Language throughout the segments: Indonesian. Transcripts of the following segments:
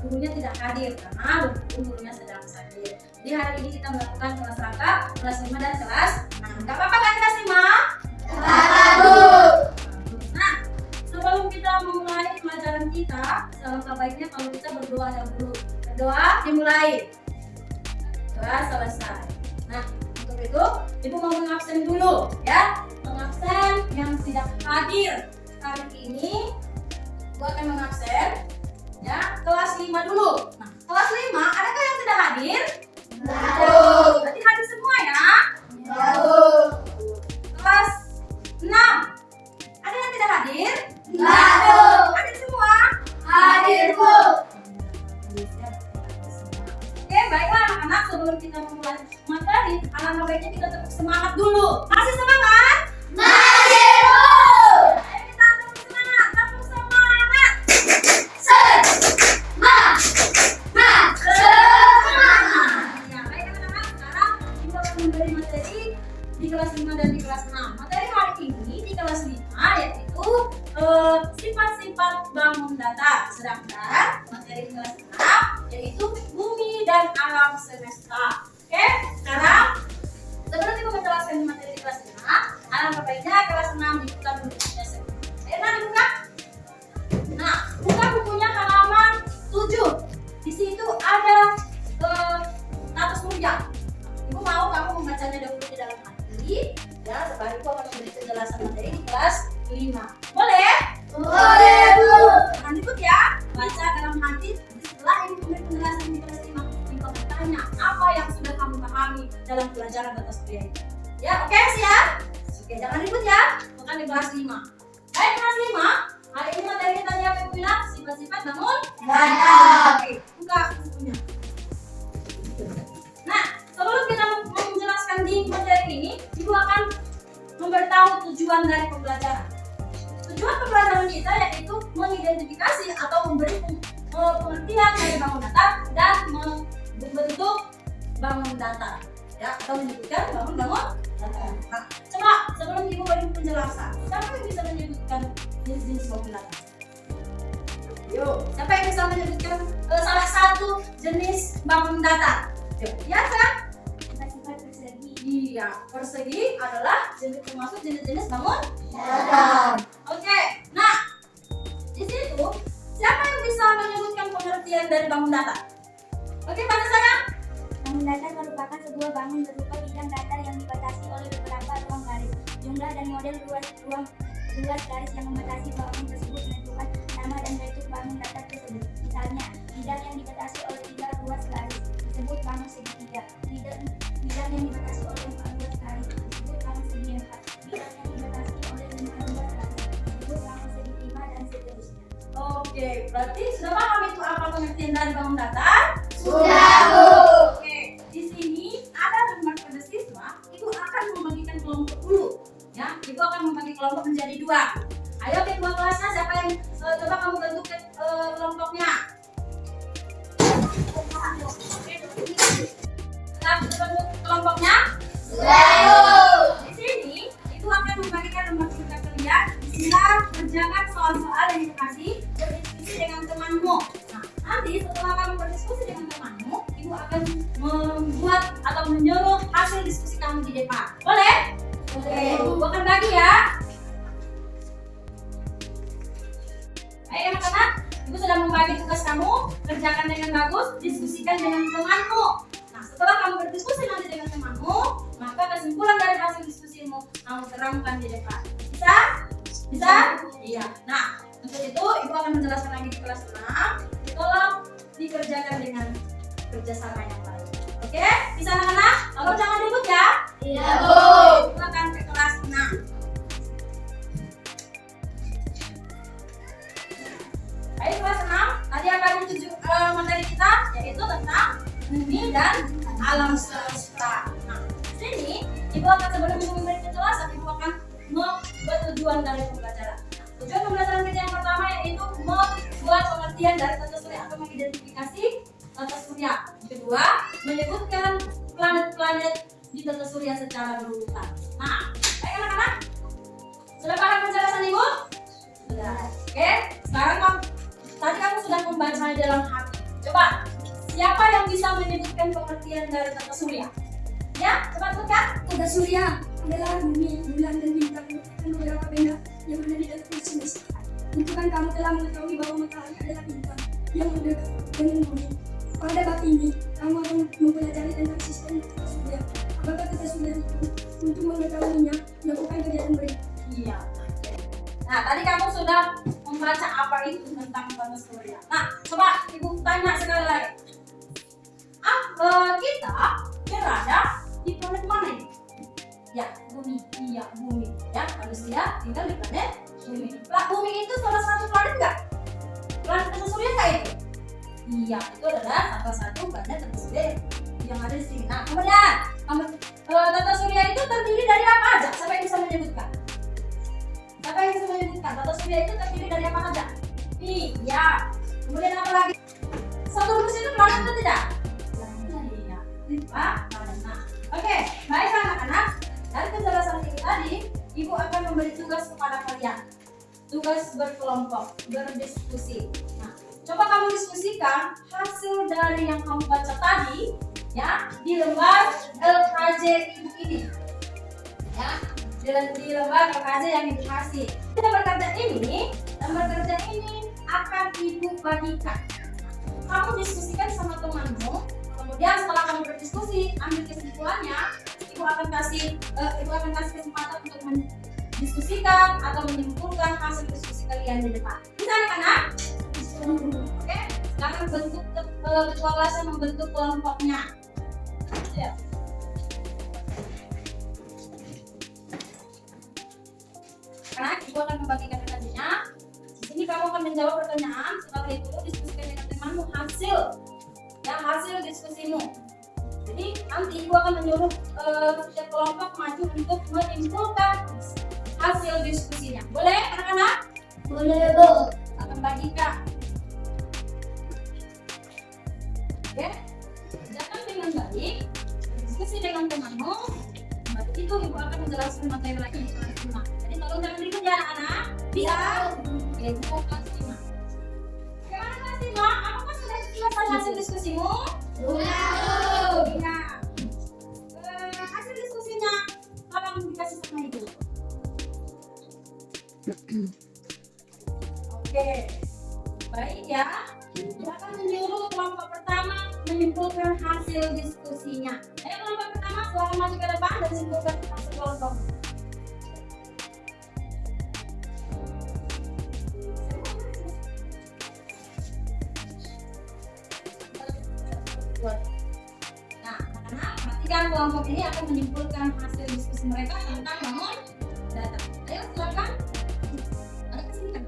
gurunya tidak hadir karena gurunya sedang sakit. Jadi hari ini kita melakukan kelas rangkap kelas 5 dan kelas 6. Gak apa-apa kan kelas 5? Nah, sebelum kita memulai pelajaran kita, alangkah baiknya kalau kita berdoa dahulu. Berdoa dimulai. Doa selesai. Nah, untuk itu Ibu mau mengabsen dulu ya. Mengabsen yang tidak hadir hari ini, Ibu akan mengabsen ya kelas 5 dulu. Nah, kelas 5 adakah yang tidak hadir? Berarti hadir semua ya? Kelas 6 ada yang tidak hadir? Hadir semua? Oke, baiklah anak-anak, sebelum kita memulai materi, alangkah baiknya kita tetap semangat dulu. Masih semangat? Ayo kita tetap semangat, tetap semangat. Ya, baik anak-anak, sekarang kita akan memberi materi di kelas 5 dan di kelas 6. Materi hari ini di kelas 5 yaitu sifat-sifat bangun datar, sedangkan materi di kelas 6 yaitu bumi dan alam semesta. Oke, sekarang sebelum Ibu menjelaskan materi di kelas 5, alangkah baiknya kelas 6 dibuka dulu. Ayo dibuka. Nah, buka bukunya halaman 7. Di situ ada tata surya. Ibu mau kamu membacanya dahulu di dalam hati ya, sebab Ibu akan memberi penjelasan materi di kelas 5. Boleh? Boleh, Bu. Jangan ribut ya. Baca dalam hati. Setelah Ibu memberi penjelasan di kelas 5, Ibu akan tanya apa yang sudah kamu pahami dalam pelajaran tata surya ini. Ya, oke siap? Oke, jangan ribut ya. Bukan di kelas 5. Baik, kelas 5. Hari ini materi kita tadi apa Ibu bilang? Sifat-sifat bangun datar. Oke, buka bukunya. Nah, sebelum kita menjelaskan di materi ini, Ibu akan memberitahu tujuan dari pembelajaran. Tujuan pembelajaran kita yaitu mengidentifikasi atau memberi pengertian dari bangun datar dan membentuk bangun datar, ya, atau menyebutkan bangun datar. Nah, coba sebelum Ibu beri penjelasan, siapa yang bisa menyebutkan jenis bangun datar? Yuk, siapa yang bisa menyebutkan salah satu jenis bangun datar? Yuk, ya kan? Sifat persegi. Iya, persegi adalah termasuk jenis-jenis bangun datar. Oke, nah di situ siapa yang bisa menyebutkan pengertian dari bangun datar? Oke, mana saya? Bangun datar merupakan sebuah bangun berupa bidang datar yang dibatasi oleh beberapa ruang garis. Jumlah dan model ruas garis yang membatasi bangun tersebut menentukan nama dan bentuk bangun datar tersebut. Misalnya, bidang yang dibatasi oleh 3 ruas garis disebut bangun segitiga. Bidang yang dibatasi oleh 4 ruas garis disebut bangun segi empat. Bidang yang dibatasi oleh 5 ruas garis disebut bangun segitiga dan seterusnya. Oke, berarti sudah paham itu apa pengertian dari bangun datar? Sudah, Bu. Oke, di sini ada nomor pada siswa. Ibu akan membagikan kelompok dulu. Ya, Ibu akan membagi kelompok menjadi 2. Ayo kedua kelasnya, siapa yang coba kamu bentuk kelompoknya? Kita bentuk kelompoknya. Di sini Ibu akan membagikan lembar tugas kalian. Bismillah, kerjakan soal-soal yang dikasih, berdiskusi dengan temanmu. Nah, nanti setelah kamu berdiskusi dengan temanmu, Ibu akan membuat atau menyuruh hasil diskusi kamu di depan. Boleh? Ibu akan bagi ya. Baik anak-anak, Ibu sudah membagi tugas kamu, kerjakan dengan bagus, diskusikan dengan temanmu. Nah, setelah kamu berdiskusi nanti dengan temanmu, maka kesimpulan dari hasil diskusimu kamu terangkan di depan. Bisa? Bisa? Iya. Nah, untuk itu Ibu akan menjelaskan lagi di kelas 6. Tolong dikerjakan dengan kerjasama yang baik. Oke? Bisa anak-anak? Tolong jangan ribut ya. Iya, Bu. Ibu akan ke kelas 6. Baik, kelas 6. Tadi apa yang materi kita? Yaitu tentang bumi dan alam semesta. Nah, di sini Ibu akan sebelum memberi penjelasan, Ibu akan membuat tujuan dari pembelajaran. Tujuan pembelajaran kita yang pertama yaitu membuat pengertian dari tata surya atau mengidentifikasi tata surya. Yang kedua, menyebutkan planet-planet di tata surya secara berurutan. Nah, baik anak-anak, sudah paham penjelasan Ibu? Sudah. Oke, sekarang tadi kamu sudah membaca dalam hati. Coba, siapa yang bisa menyebutkan pengertian dari tata surya? Ya, coba sebutkan. Tata surya adalah bumi, bulan, dan bintang merupakan beberapa benda yang ada di dalam kosmos. Tentukan kamu telah mengetahui bahwa matahari adalah bintang yang mendekat dengan bumi. Pada bab ini, kamu akan mempelajari tentang sistem tata surya. Apakah tata surya itu? Untuk mengetahuinya, lakukan kegiatan berikut. Iya. Nah, tadi kamu sudah membaca apa itu tentang tata surya. Nah, coba ibu tanya sekali lagi. Kita berada di planet mana ini? Ya, bumi. Iya, bumi. Ya, manusia tinggal di planet bumi. Bumi itu salah satu planet nggak? Planet tata surya nggak itu? Iya, itu adalah salah satu planet tata surya yang ada di sini. Nah, kemudian tata surya itu terdiri dari apa aja? Siapa yang bisa menyebutkan? Siapa yang bisa menyebutkan? Tata surya itu terdiri dari apa aja? Iya. Kemudian apa lagi? Saturnus itu planet atau tidak? Iya. Nah, oke, baik anak-anak. Dari penjelasan ini tadi, ibu akan memberi tugas kepada kalian. Tugas berkelompok, berdiskusi. Nah, coba kamu diskusikan hasil dari yang kamu baca tadi, ya, di lembar LKJ ibu ini. Ya, di lembar LKJ yang ibu kasih. Lembar kerja ini akan ibu bagikan. Kamu diskusikan sama temanmu. Kemudian setelah kamu berdiskusi, ambil kesimpulannya, ibu akan kasih kesempatan untuk mendiskusikan atau menyimpulkan hasil diskusi kalian di depan. Bisa anak-anak? Oke, sekarang bentuk ketua kelasnya membentuk kelompoknya. Ya. Karena ibu akan membagikan pertanyaannya. Di sini kamu akan menjawab pertanyaan. Setelah itu diskusikan dengan temanmu hasil diskusimu. Jadi nanti ibu akan menyuruh setiap kelompok maju untuk menyimpulkan hasil diskusinya. Boleh anak-anak? Boleh, Bu. Akan bagikan. Oke, kerjakan dengan baik, diskusi dengan temanmu. Baru itu ibu akan menjelaskan materi lagi di kelas 5. Jadi tolong jangan ribet ya anak-anak. Bisa? Oke, ibu mau kelas 5. Bagaimana kelas 5? Apakah sudah selesai hasil diskusimu? Sudah. Iya. Hasil diskusinya tolong dikasih sama ibu. Oke, baik ya. Kita akan menyuruh kelompok pertama menyimpulkan hasil diskusinya. Ayo kelompok pertama, silahkan maju ke depan dan simpulkan hasil kelompok. Nah, anak-anak, perhatikan kelompok ini akan menyimpulkan hasil diskusi mereka tentang bangun data. Ayo silakan. Ada kesini kan?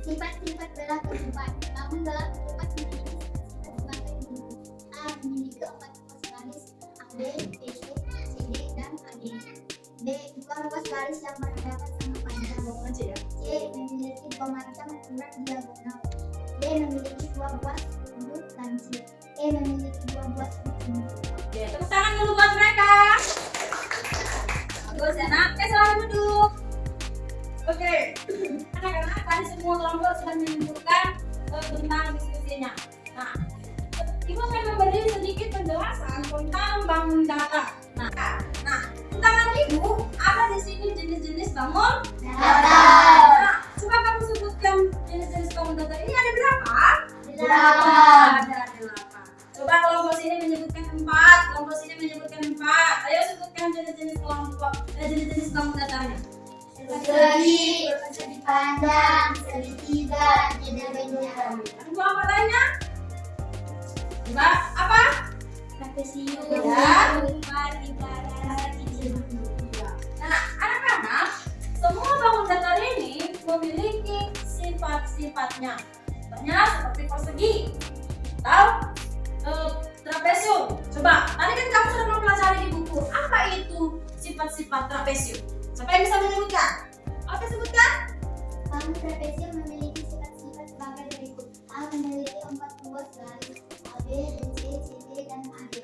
Sifat-sifat belah kehidupan. Bangun belah kehidupan memiliki sifat sebagai berikut. A. Memiliki 4 ruas garis AB, BC, CD, dan AD. B. 2 ruas garis yang berhadapan sama panjang. Aja ya. C. Memiliki 2 macam ukuran diagonal. D. Memiliki 2 buah sudut lancip. E. Memiliki 2 buah sudut buntu. Oke, tepuk tangan dulu buat mereka. Bagus ya nak. Oke, selamat duduk. Oke, anak-anak tadi semua kelompok sudah menyimpulkan tentang diskusinya. Nah, ibu akan memberi sedikit penjelasan tentang bangun data. Nah, di tangan ibu ada di sini jenis-jenis bangun data. Nah, coba kamu sebutkan jenis-jenis bangun data ini ada berapa? 8. Ada 8. Coba kelompok sini menyebutkan 4, kelompok sini menyebutkan 4. Ayo sebutkan jenis-jenis jenis-jenis bangun datanya. Segi, persegi pandang, segitiga, jeda-jeda. Aduh, apa lainnya? Coba apa? Trapesium, Ya. ibarat, Nah, anak-anak, semua bangun datar ini memiliki sifat-sifatnya. Contohnya seperti persegi atau trapesium. Coba, tadi kan kamu sudah mempelajari di buku. Apa itu sifat-sifat trapesium? Siapa yang bisa menyebutkan? Oke, sebutkan. Bangun trapesium memiliki sifat-sifat sebagai berikut. A. Memiliki 4 ruas garis AB, BC, CD, dan AD.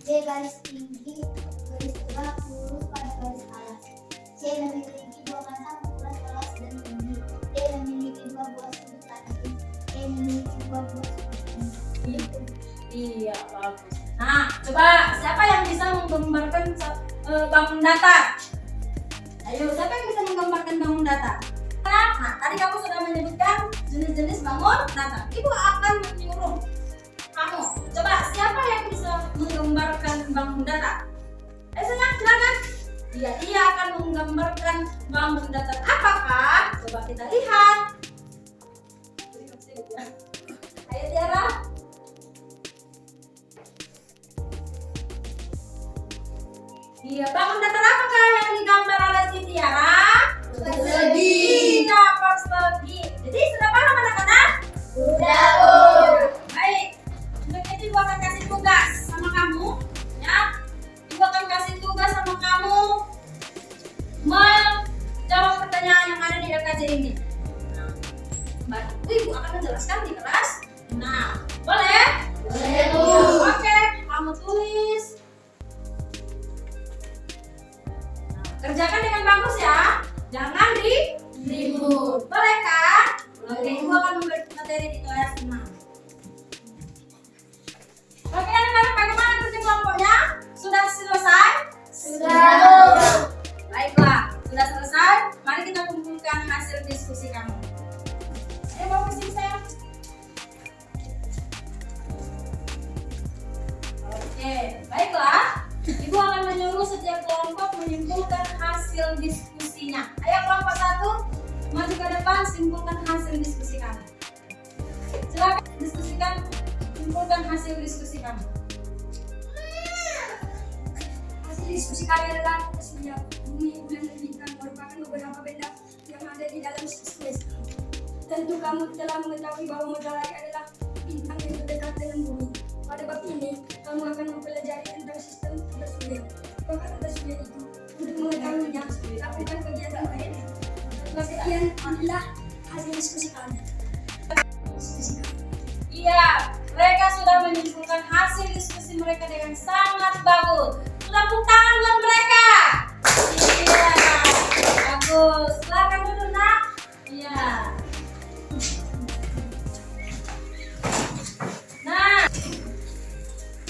B. Garis tinggi, garis tegak, lurus pada garis alas. C. Memiliki 2 macam ukuran kelas dan tinggi. D. Memiliki 2 buah sudut lancip. E. Memiliki 2 buah sudut Iya, bagus. Nah, coba siapa yang bisa menggambarkan bangun datar? Ayo, siapa yang bisa menggambarkan bangun datar? Nah, tadi kamu sudah menyebutkan jenis-jenis bangun datar. Ibu akan menyuruh kamu. Coba siapa yang bisa menggambarkan bangun datar? Silakan. Dia akan menggambarkan bangun datar. Apakah? Coba kita lihat. Ayo Tiara. Iya, bangun datar apakah yang digambar oleh si Tiara? Persegi. Iya, persegi. Jadi sudah paham anak-anak? Sudah, Bu. Baik. Untuk itu Ibu akan kasih tugas sama kamu, ya. Ibu akan kasih tugas sama kamu menjawab pertanyaan yang ada di LKJ ini. Nah, Ibu akan menjelaskan di kelas. Nah, boleh? Boleh, Bu. Ya, oke, kamu tulis. Kerjakan dengan bagus ya, jangan ribut. Boleh kan? Oke, Ibu akan memberi materi di kelas 6. Oke anak-anak, bagaimana kerja kelompoknya? Sudah selesai? Sudah, Bu. Baiklah, sudah selesai. Mari kita kumpulkan hasil diskusi kamu. Ayo bawa ke sini sayang. Oke, baiklah. Ibu akan menyuruh setiap kelompok menyimpulkan hasil diskusinya. Ayo kelompok 1, maju ke depan, simpulkan hasil diskusi kamu. Silakan simpulkan hasil diskusi kamu. Hasil diskusi kami adalah surya, bumi, bulan, dan bintang merupakan beberapa benda yang ada di dalam sistem. Tentu kamu telah mengetahui bahwa matahari adalah bintang yang terdekat dengan bumi. Pada bab ini, kamu akan mempelajari tentang sistem tata surya. Apakah tata surya itu? Untuk mengetahuinya, lakukan kegiatan lain. Sekian adalah hasil diskusi kami. Iya, mereka sudah menyimpulkan hasil diskusi mereka dengan sangat bagus. Tepuk tangan buat mereka. Iya, bagus. Silakan duduk nak. Iya. Nah,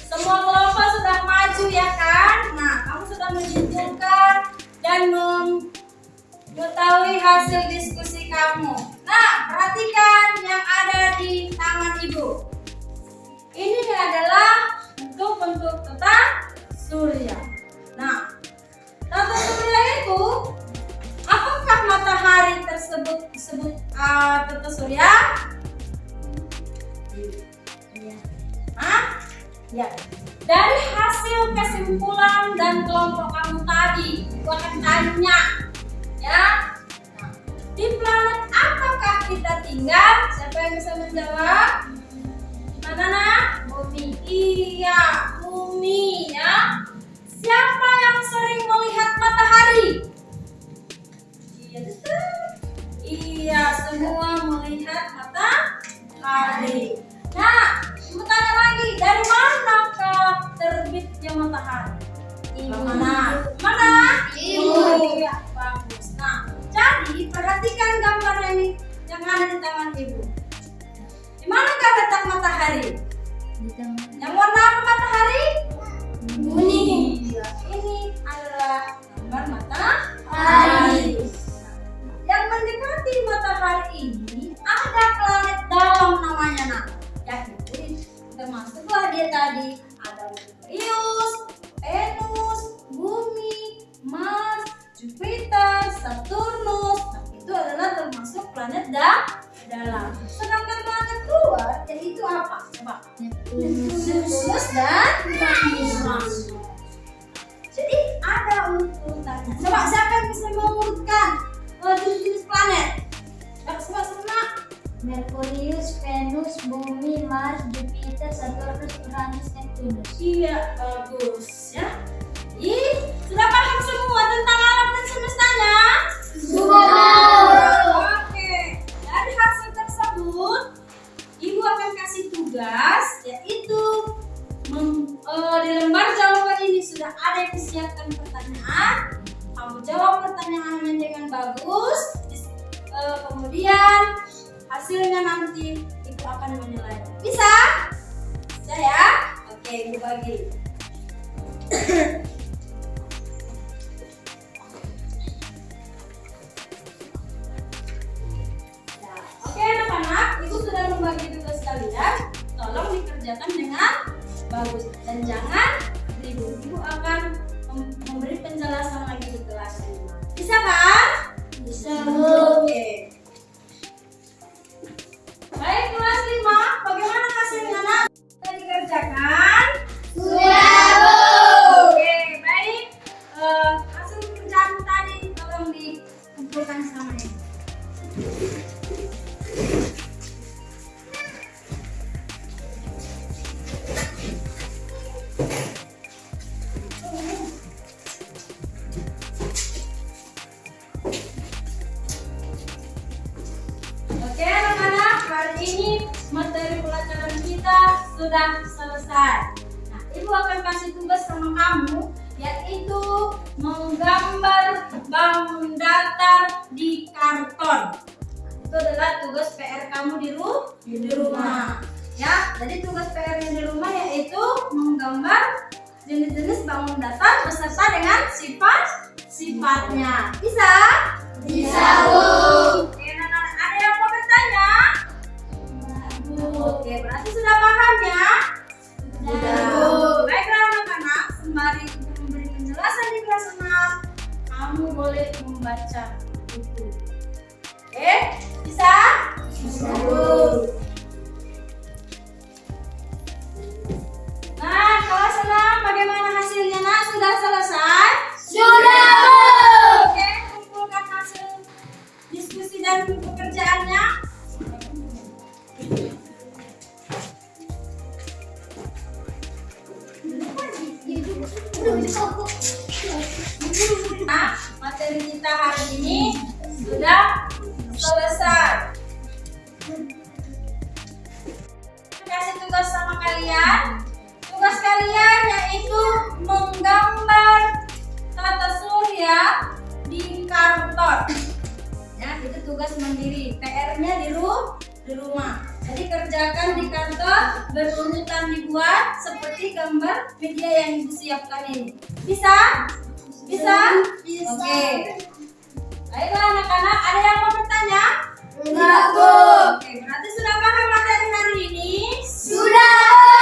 semua kelompok sudah maju ya kan? Nah, kamu sudah menyimpulkan dan mengetahui hasil diskusi kamu. Nah, perhatikan yang ada di tangan Ibu. Ini adalah bentuk-bentuk tata surya. Nah, tata surya itu, apakah matahari tersebut disebut tata surya? Hah? Ya. Dari hasil kesimpulan dan kelompok kamu tadi, Ibu akan tanya, ya. Nah, di planet apakah kita tinggal? Siapa yang bisa menjawab? Mana nak? Bumi. Iya, bumi ya. Siapa yang sering melihat matahari? Iya betul. Iya, semua melihat matahari. Nah, mau tanya lagi, dari manakah terbitnya matahari? Mana? Iya, bagus. Nah, jadi perhatikan gambar ini yang ada di tangan Ibu. Di manakah letak matahari? Yang warna apa matahari? Kuning. Ini adalah gambar matahari. Yang mendekati matahari ini ada planet dalam namanya nak. Yaitu termasuklah dia tadi ada Merkurius, Venus, Bumi, Mars, Jupiter, Saturnus. Nah, itu adalah termasuk planet dalam. Sedangkan planet luar yaitu apa? Coba. Neptunus dan Uranus. Jadi ada urutannya. Coba siapa yang bisa mengurutkan jenis planet? Coba semua. Merkurius, Venus, Bumi, Mars, Jupiter, Saturnus, Uranus, Neptunus. Iya, bagus ya. Sudah paham semua tentang alam dan semestanya? Sudah. Oke. Dari hasil tersebut, Ibu akan kasih tugas, yaitu di lembar jawaban ini sudah ada yang disiapkan pertanyaan. Kamu jawab pertanyaannya dengan bagus. Kemudian hasilnya nanti Ibu akan menilai. Bisa? Bisa ya? Oke, Ibu bagi. Nah, oke anak-anak, Ibu sudah membagi tugas kalian. Tolong dikerjakan dengan bagus dan jangan Ibu akan memberi penjelasan lagi di kelas 5. Bisa kan? Bisa. Oke. Baik kelas 5, bagaimana hasilnya nak? Sudah dikerjakan? Sudah, Bu. Oke, baik. Hasil pekerjaan tadi tolong dikumpulkan sama ini. Oke anak-anak, hari ini materi pelajaran kita sudah selesai. Nah, Ibu akan kasih tugas sama kamu, yaitu menggambar bangun datar di karton. Itu adalah tugas PR kamu di rumah. Ya, jadi tugas PR-nya di rumah yaitu menggambar jenis-jenis bangun datar beserta dengan sifat-sifatnya. Bisa? Bisa, Bu. Oke, anak-anak, ada yang mau bertanya? Oke, berarti sudah paham ya? Sudah, Bu. Baiklah anak-anak, sembari memberi penjelasan di kelas 6, kamu boleh membaca buku. Oke, bisa? Bisa, Bu. Nah, kelas 6 bagaimana hasilnya nak? Sudah selesai? Sudah, Bu. Oke, kumpulkan hasil diskusi dan pekerjaannya. Nah, materi kita hari ini sudah selesai. Kasih tugas sama kalian. Tugas kalian yaitu menggambar tata surya di karton. Ya, itu tugas mandiri. PR-nya di rumah. Jadi kerjakan di karton, berurutan dibuat seperti gambar media yang Ibu siapkan ini. Bisa? Bisa? Bisa. Oke. Baiklah anak-anak, ada yang mau bertanya? Enggak, Bu. Oke, berarti sudah paham materi hari ini? Sudah, Bu.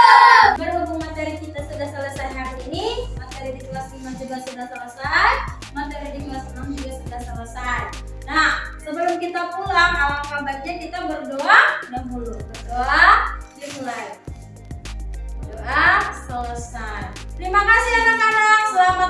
Berhubung materi kita sudah selesai hari ini, materi di kelas 5 juga sudah selesai, materi di kelas 6 juga sudah selesai. Nah, sebelum kita pulang, alangkah baiknya kita berdoa dahulu. Berdoa dimulai. Doa selesai. Terima kasih anak-anak. Selamat